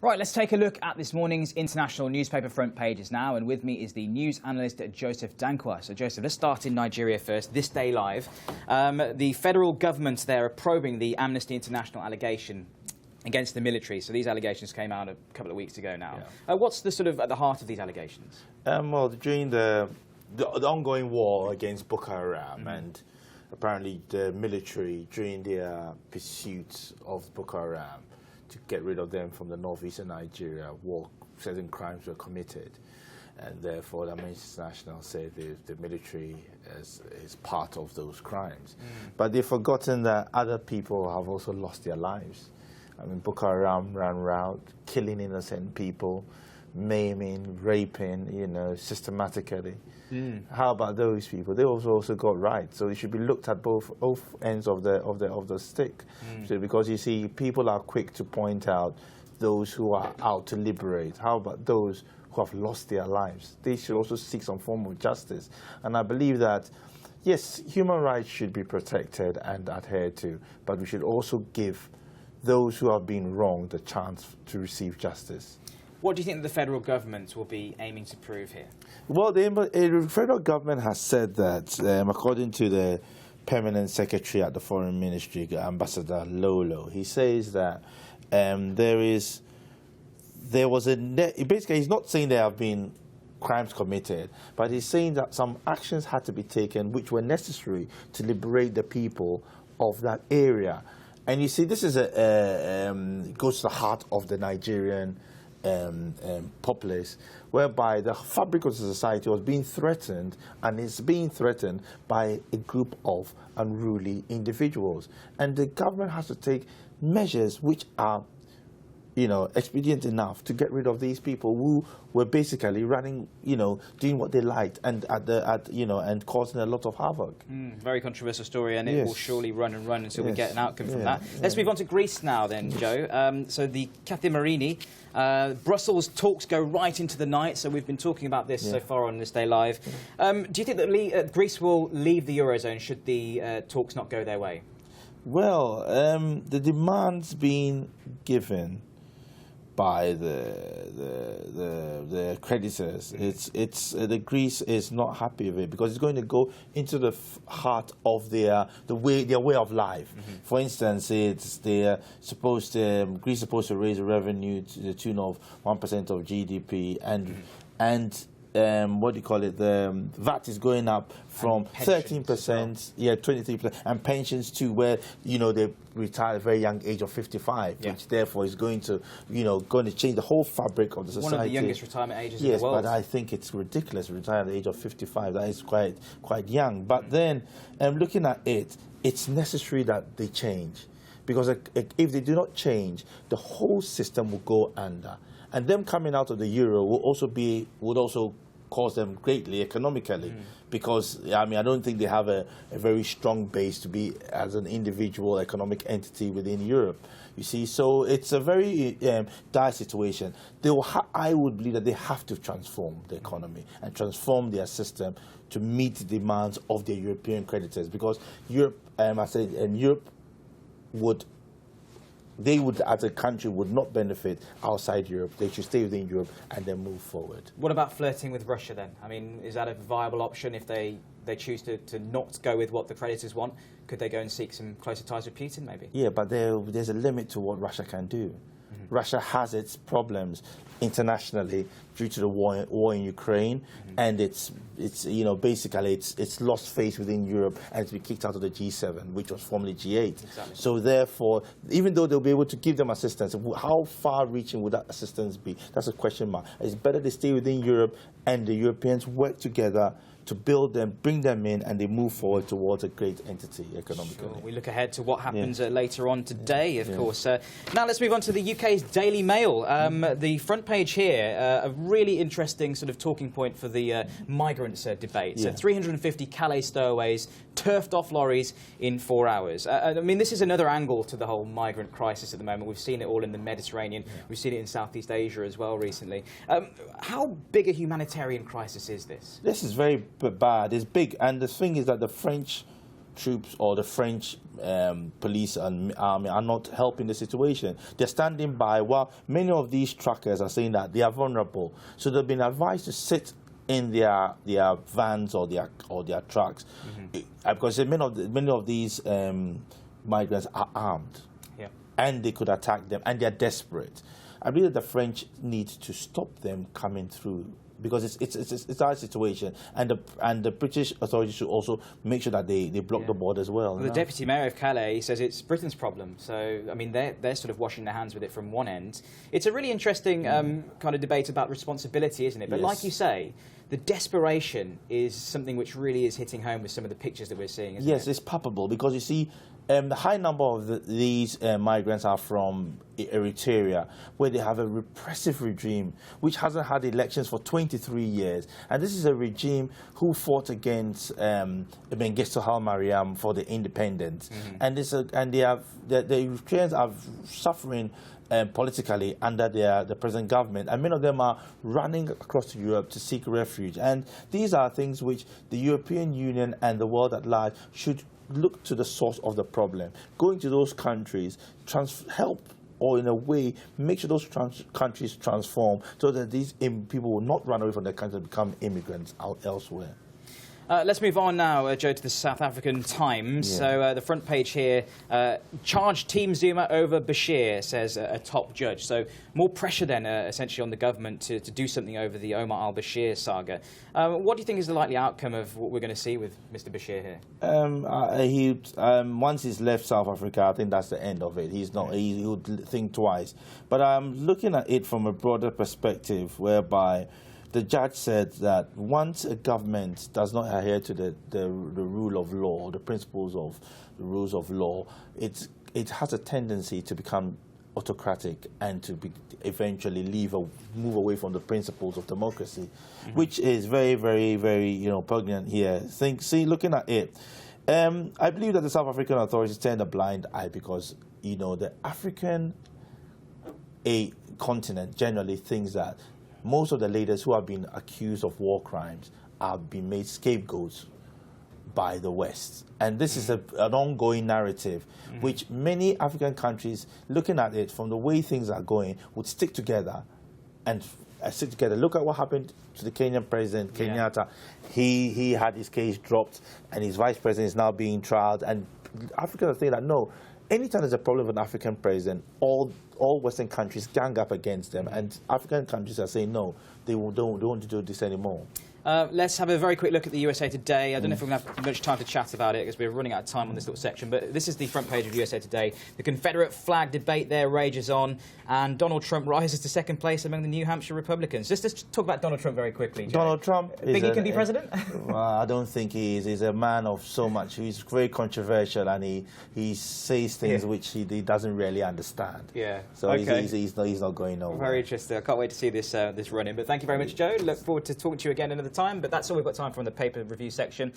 Right, let's take a look at this morning's international newspaper front pages now. And with me is the news analyst Joseph Danquah. So, Joseph, let's start in Nigeria first. This day live, the federal government there are probing the Amnesty International allegation against the military. So these allegations came out a couple of weeks ago now. Yeah. What's the sort of at the heart of these allegations? Well, during the ongoing war against Boko Haram and apparently the military during their pursuit of Boko Haram to get rid of them from the northeastern Nigeria, certain crimes were committed, and therefore the Amnesty International said the military is part of those crimes. But they've forgotten that other people have also lost their lives. I mean, Boko Haram ran around killing innocent people, maiming, raping, systematically. How about those people? They also got rights, so it should be looked at both ends of the stick. So, because you see, people are quick to point out those who are out to liberate. How about those who have lost their lives? They should also seek some form of justice. And I believe that, yes, human rights should be protected and adhered to, but we should also give those who have been wronged the chance to receive justice. What do you think the federal government will be aiming to prove here? Well, the federal government has said that, according to the permanent secretary at the Foreign Ministry, Ambassador Lolo, he says that basically he's not saying there have been crimes committed, but he's saying that some actions had to be taken which were necessary to liberate the people of that area. And you see, this is goes to the heart of the Nigerian populace, whereby the fabric of the society was being threatened, and is being threatened by a group of unruly individuals. And the government has to take measures which are, expedient enough to get rid of these people who were basically running, doing what they liked, and and causing a lot of havoc. Very controversial story, and it will surely run and run until we get an outcome from that. Let's move on to Greece now, then, Joe. So the Kathimerini, Brussels talks go right into the night. So we've been talking about this so far on This Day Live. Do you think that Greece will leave the Eurozone should the talks not go their way? Well, the demands being given by the creditors, the Greece is not happy with it, because it's going to go into the heart of their way of life. For instance, Greece is supposed to raise revenue to the tune of 1% of GDP, and what do you call it? The VAT is going up from 13%, 23%, and pensions too, where they retire at a very young age of 55, which therefore is going to change the whole fabric of the society. One of the youngest retirement ages in the world. Yes, but I think it's ridiculous to retire at the age of 55. That is quite young. But then, looking at it, it's necessary that they change, because if they do not change, the whole system will go under. And them coming out of the euro would also cause them greatly economically, because I don't think they have a very strong base to be as an individual economic entity within Europe. You see, so it's a very dire situation. I would believe that they have to transform the economy and transform their system to meet the demands of their European creditors, because Europe, they would, as a country, would not benefit outside Europe. They should stay within Europe and then move forward. What about flirting with Russia then? I mean, is that a viable option if they choose to not go with what the creditors want? Could they go and seek some closer ties with Putin, maybe? Yeah, but there's a limit to what Russia can do. Russia has its problems internationally due to the war in Ukraine, and it's lost face within Europe, and it's been kicked out of the G7, which was formerly G8. Exactly. So therefore, even though they'll be able to give them assistance, how far-reaching would that assistance be? That's a question mark. It's better they stay within Europe, and the Europeans work together to build them, bring them in, and they move forward towards a great entity economically. Sure. We look ahead to what happens later on today, of course. Now let's move on to the UK's Daily Mail. The front page here, a really interesting sort of talking point for the migrants debate. So 350 Calais stowaways turfed off lorries in 4 hours. I mean, this is another angle to the whole migrant crisis at the moment. We've seen it all in the Mediterranean. We've seen it in Southeast Asia as well recently. How big a humanitarian crisis is this? This is very bad. It's big. And the thing is that the French troops or the French police and army are not helping the situation. They're standing by while many of these truckers are saying that they are vulnerable. So they've been advised to sit in their vans or their trucks, because many of these migrants are armed, and they could attack them, and they're desperate. I believe that the French need to stop them coming through, because it's our situation, and the British authorities should also make sure that they block the border as well. Well, the Deputy Mayor of Calais says it's Britain's problem. So, I mean, they're sort of washing their hands with it from one end. It's a really interesting kind of debate about responsibility, isn't it? But like you say, the desperation is something which really is hitting home with some of the pictures that we're seeing, isn't it? Yes, it's palpable, because you see, the high number of these migrants are from Eritrea, where they have a repressive regime which hasn't had elections for 23 years. And this is a regime who fought against Mengistu Haile Mariam for the independence. And the Eritreans are suffering politically under the present government, and many of them are running across Europe to seek refuge. And these are things which the European Union and the world at large should look to the source of the problem. Going to those countries, help, or in a way, make sure those countries transform so that these people will not run away from their country and become immigrants out elsewhere. Let's move on now, Joe, to the South African Times. So the front page here, charged Team Zuma over Bashir, says a top judge. So more pressure then, essentially, on the government to do something over the Omar al-Bashir saga. What do you think is the likely outcome of what we're going to see with Mr. Bashir here? Once he's left South Africa, I think that's the end of it. He would think twice. But I'm looking at it from a broader perspective, whereby the judge said that once a government does not adhere to the rule of law, the principles of the rules of law, it has a tendency to become autocratic and to eventually move away from the principles of democracy, which is very, very, very poignant here. Looking at it, I believe that the South African authorities turn a blind eye, because the African continent generally thinks that most of the leaders who have been accused of war crimes have been made scapegoats by the West. And this is an ongoing narrative, which many African countries, looking at it from the way things are going, would stick together and stick together. Look at what happened to the Kenyan president, Kenyatta. He had his case dropped, and his vice president is now being trialed. And Africans are saying that, no, anytime there's a problem with an African president, all Western countries gang up against them, and African countries are saying no, they don't want to do this anymore. Let's have a very quick look at the USA Today. I don't know if we're going to have much time to chat about it because we're running out of time on this little section, but this is the front page of USA Today. The Confederate flag debate there rages on, and Donald Trump rises to second place among the New Hampshire Republicans. Just let's talk about Donald Trump very quickly, Jay. Donald Trump think he can be president? Well, I don't think he is. He's a man of so much. He's very controversial, and he says things which he doesn't really understand. So he's not going nowhere. Very interesting. I can't wait to see this run-in. But thank you very much, Joe. Look forward to talking to you again another time. But that's all we've got time for in the paper review section.